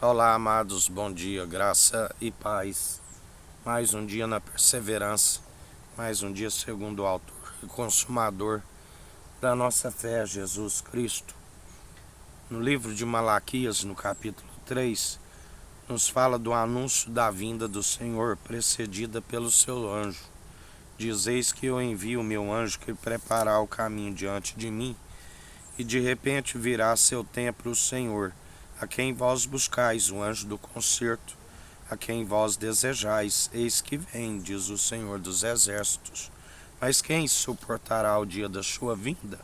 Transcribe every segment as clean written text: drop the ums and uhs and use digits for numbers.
Olá, amados, bom dia, graça e paz. Mais um dia na perseverança, mais um dia segundo o autor e consumador da nossa fé, Jesus Cristo. No livro de Malaquias, no capítulo 3, nos fala do anúncio da vinda do Senhor, precedida pelo seu anjo. Diz: eis que eu envio o meu anjo que preparará o caminho diante de mim, e de repente virá a seu tempo o Senhor, a quem vós buscais, o anjo do concerto, a quem vós desejais. Eis que vem, diz o Senhor dos Exércitos. Mas quem suportará o dia da sua vinda?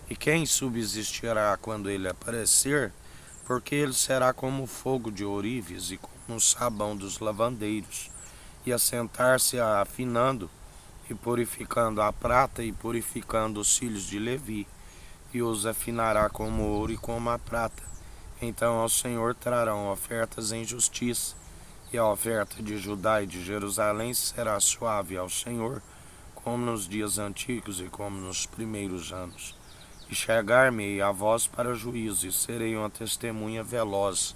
E quem subsistirá quando ele aparecer? Porque ele será como o fogo de ourives e como o sabão dos lavandeiros, e assentar-se afinando e purificando a prata e purificando os filhos de Levi, e os afinará como o ouro e como a prata. Então ao Senhor trarão ofertas em justiça, e a oferta de Judá e de Jerusalém será suave ao Senhor, como nos dias antigos e como nos primeiros anos. E chegar-me-ei a vós para juízo, e serei uma testemunha veloz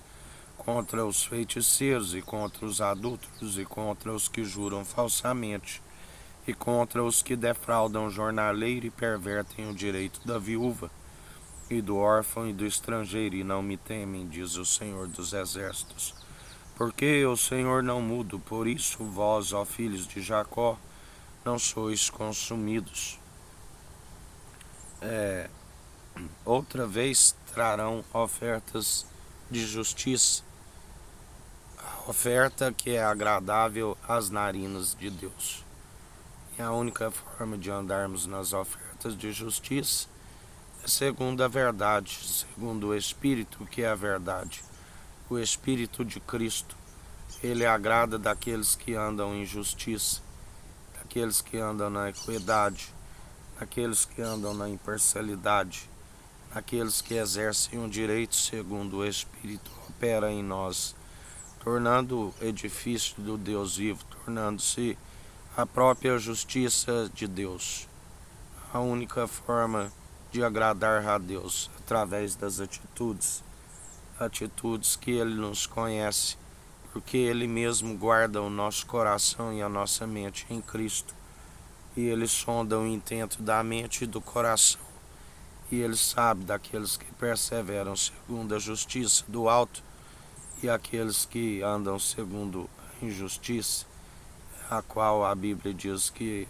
contra os feiticeiros, e contra os adúlteros, e contra os que juram falsamente, e contra os que defraudam o jornaleiro e pervertem o direito da viúva, e do órfão e do estrangeiro, e não me temem, diz o Senhor dos Exércitos. Porque eu, o Senhor, não mudo, por isso vós, ó filhos de Jacó, não sois consumidos. Outra vez trarão ofertas de justiça, a oferta que é agradável às narinas de Deus. E a única forma de andarmos nas ofertas de justiça é segundo a verdade, segundo o Espírito que é a verdade, o Espírito de Cristo. Ele agrada daqueles que andam em justiça, daqueles que andam na equidade, daqueles que andam na imparcialidade, daqueles que exercem o direito segundo o Espírito opera em nós, tornando o edifício do Deus vivo, tornando-se a própria justiça de Deus. A única forma de agradar a Deus através das atitudes que Ele nos conhece, porque Ele mesmo guarda o nosso coração e a nossa mente em Cristo, e Ele sonda o intento da mente e do coração, e Ele sabe daqueles que perseveram segundo a justiça do alto e aqueles que andam segundo a injustiça, a qual a Bíblia diz que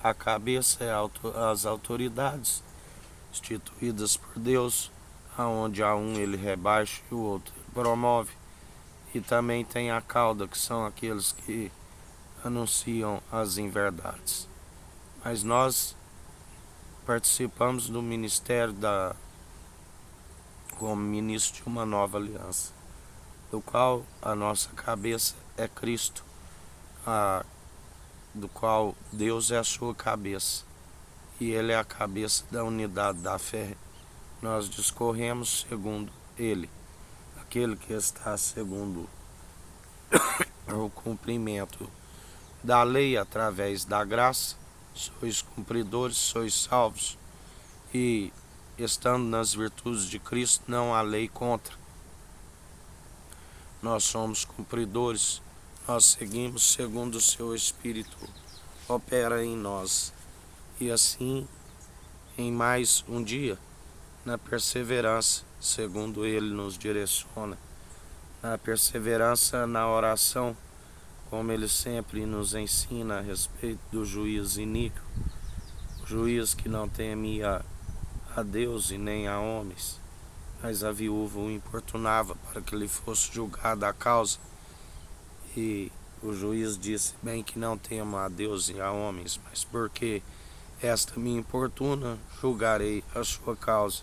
a cabeça é as autoridades instituídas por Deus, aonde a um ele rebaixa e o outro ele promove. E também tem a cauda, que são aqueles que anunciam as inverdades. Mas nós participamos do ministério como ministro de uma nova aliança, do qual a nossa cabeça é Cristo, do qual Deus é a sua cabeça, e Ele é a cabeça da unidade da fé. Nós discorremos segundo Ele, aquele que está segundo o cumprimento da lei através da graça. Sois cumpridores, sois salvos, e estando nas virtudes de Cristo, não há lei contra. Nós somos cumpridores, nós seguimos segundo o seu Espírito opera em nós. E assim, em mais um dia, na perseverança, segundo Ele nos direciona, na perseverança na oração, como Ele sempre nos ensina a respeito do juiz iníquo, o juiz que não temia a Deus e nem a homens, mas a viúva o importunava para que lhe fosse julgada a causa. E o juiz disse: bem que não temo a Deus e a homens, mas porque esta me importuna, julgarei a sua causa.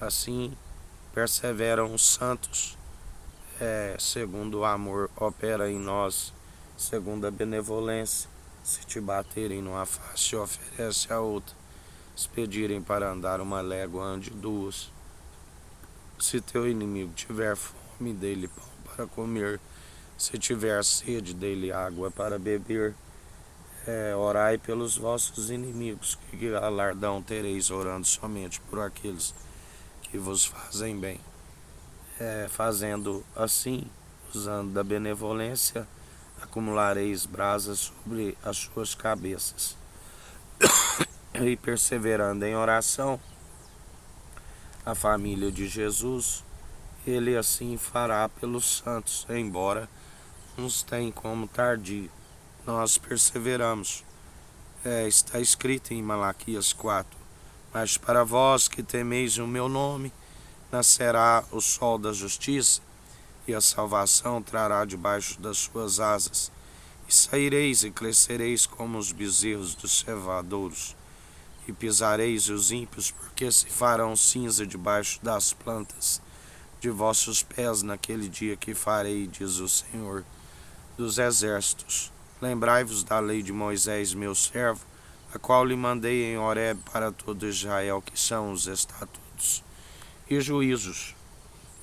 Assim perseveram os santos, segundo o amor opera em nós, segundo a benevolência. Se te baterem numa face, oferece a outra. Se pedirem para andar uma légua, ande duas. Se teu inimigo tiver fome, dê-lhe pão para comer. Se tiver sede, dê-lhe água para beber. Orai pelos vossos inimigos, que galardão tereis orando somente por aqueles que vos fazem bem. Fazendo assim, usando da benevolência, acumulareis brasas sobre as suas cabeças. E perseverando em oração, a família de Jesus, ele assim fará pelos santos, embora nos tenha como tardio. Nós perseveramos. Está escrito em Malaquias 4: mas para vós que temeis o meu nome, nascerá o sol da justiça, e a salvação trará debaixo das suas asas. E saireis e crescereis como os bezerros dos cevadouros, e pisareis os ímpios, porque se farão cinza debaixo das plantas de vossos pés naquele dia que farei, diz o Senhor dos exércitos. Lembrai-vos da lei de Moisés, meu servo, a qual lhe mandei em Horeb para todo Israel, que são os estatutos e juízos.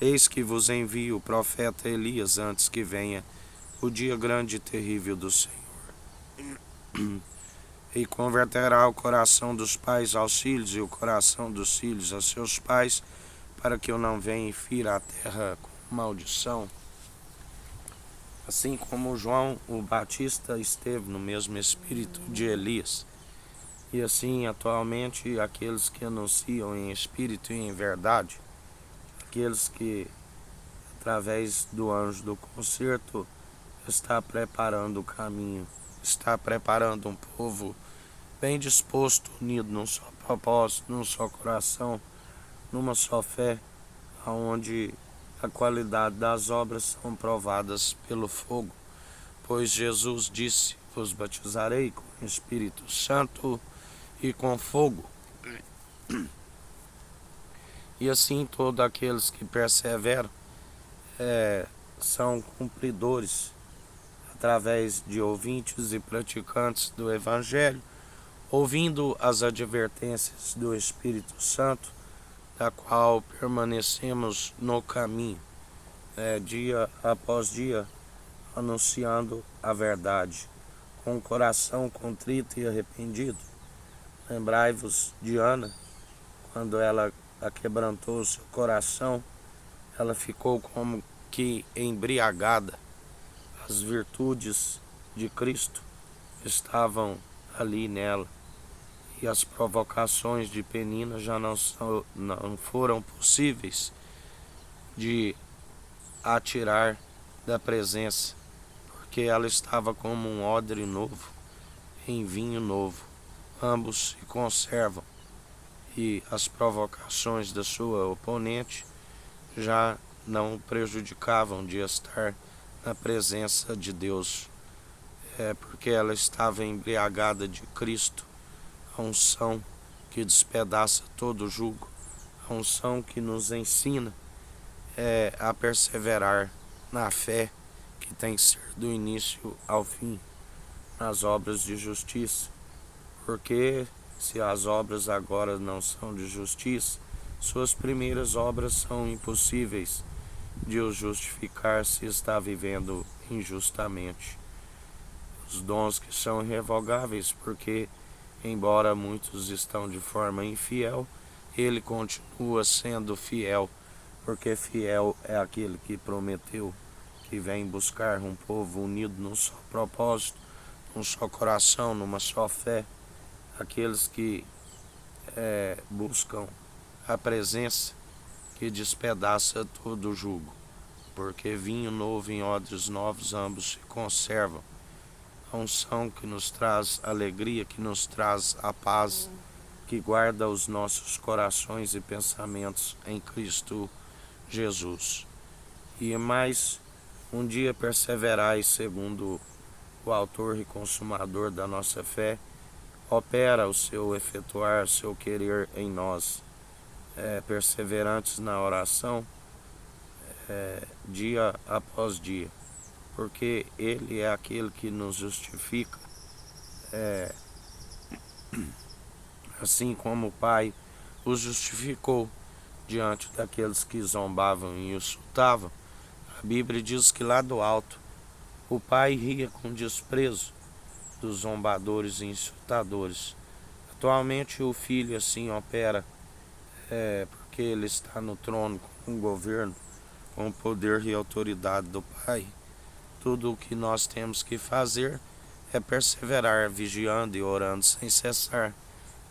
Eis que vos envio o profeta Elias antes que venha o dia grande e terrível do Senhor. E converterá o coração dos pais aos filhos e o coração dos filhos a seus pais, para que eu não venha e fira a terra com maldição. Assim como João o Batista esteve no mesmo espírito de Elias. E assim, atualmente, aqueles que anunciam em espírito e em verdade, aqueles que, através do anjo do concerto, está preparando o caminho, está preparando um povo bem disposto, unido num só propósito, num só coração, numa só fé, onde a qualidade das obras são provadas pelo fogo, pois Jesus disse: vos batizarei com o Espírito Santo e com fogo. E assim todos aqueles que perseveram são cumpridores, através de ouvintes e praticantes do Evangelho, ouvindo as advertências do Espírito Santo, da qual permanecemos no caminho, dia após dia, anunciando a verdade, com o coração contrito e arrependido. Lembrai-vos de Ana, quando ela aquebrantou o seu coração, ela ficou como que embriagada. As virtudes de Cristo estavam ali nela, e as provocações de Penina já não foram possíveis de atirar da presença, porque ela estava como um odre novo, em vinho novo. Ambos se conservam, e as provocações da sua oponente já não prejudicavam de estar na presença de Deus, porque ela estava embriagada de Cristo, a unção que despedaça todo o jugo, a unção que nos ensina a perseverar na fé, que tem que ser do início ao fim, nas obras de justiça, porque se as obras agora não são de justiça, suas primeiras obras são impossíveis de o justificar se está vivendo injustamente. Os dons que são irrevogáveis, porque, embora muitos estão de forma infiel, ele continua sendo fiel, porque fiel é aquele que prometeu, que vem buscar um povo unido num só propósito, num só coração, numa só fé. Aqueles que buscam a presença que despedaça todo o jugo, porque vinho novo em odres novos ambos se conservam. A unção que nos traz alegria, que nos traz a paz, que guarda os nossos corações e pensamentos em Cristo Jesus. E mais, um dia perseverai, segundo o autor e consumador da nossa fé, opera o seu efetuar, o seu querer em nós, perseverantes na oração, dia após dia, porque Ele é aquele que nos justifica, assim como o Pai os justificou diante daqueles que zombavam e insultavam. A Bíblia diz que lá do alto o Pai ria com desprezo dos zombadores e insultadores. Atualmente o Filho assim opera, porque Ele está no trono com o governo, com o poder e autoridade do Pai. Tudo o que nós temos que fazer é perseverar, vigiando e orando sem cessar,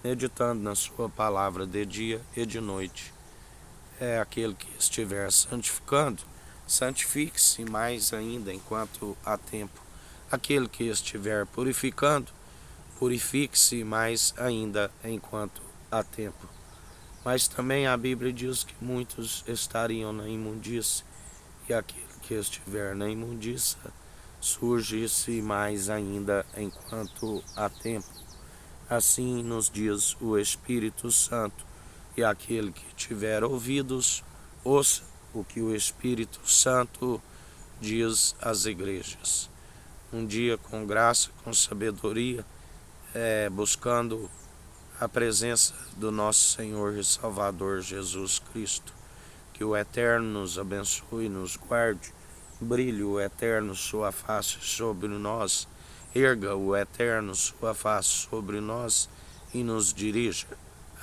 meditando na sua palavra de dia e de noite. É aquele que estiver santificando, santifique-se mais ainda enquanto há tempo. Aquele que estiver purificando, purifique-se mais ainda enquanto há tempo. Mas também a Bíblia diz que muitos estariam na imundícia, e aquele que estiver na imundícia, surge-se mais ainda enquanto há tempo. Assim nos diz o Espírito Santo, e aquele que tiver ouvidos, ouça o que o Espírito Santo diz às igrejas. Um dia com graça, com sabedoria, buscando a presença do nosso Senhor e Salvador Jesus Cristo. Que o Eterno nos abençoe, nos guarde, brilhe o Eterno sua face sobre nós, erga o Eterno sua face sobre nós e nos dirija.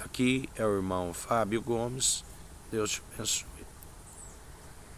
Aqui é o irmão Fábio Gomes. Deus te abençoe.